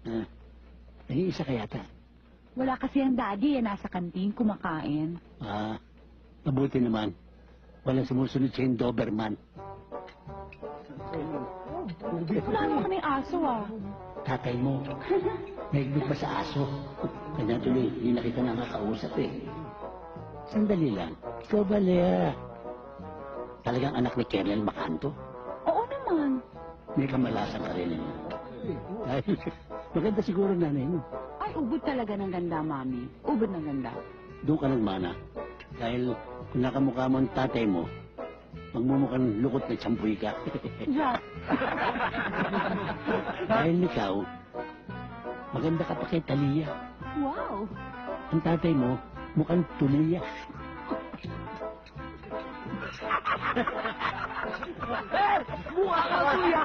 Ah, nag-iisa ka yata. Wala kasi ang daddy nasa kantin kumakain. Ah, mabuti naman. Walang sumusunod sa Doberman. Wala naman kaming aso Tatay mo, naiglig ba sa aso? Kanya tuloy, hindi na kita nakakausap eh. Sandali lang. Ikaw ba, Lea? Talagang anak ni Kernel Macanto? Oo naman. May kamalasan ka rin eh. Dahil maganda siguro nanay mo. Ay, ubod talaga ng ganda, mami. Ubod ng ganda. Doon ka nagmana. Dahil kung nakamukha mo ang tatay mo, magmumukhang lukot na tsampuy ka. Jack. Dahil ikaw, maganda ka pa kay Talia. Wow. Ang tatay mo, mukhang tuliya. Mukha ka, kuya.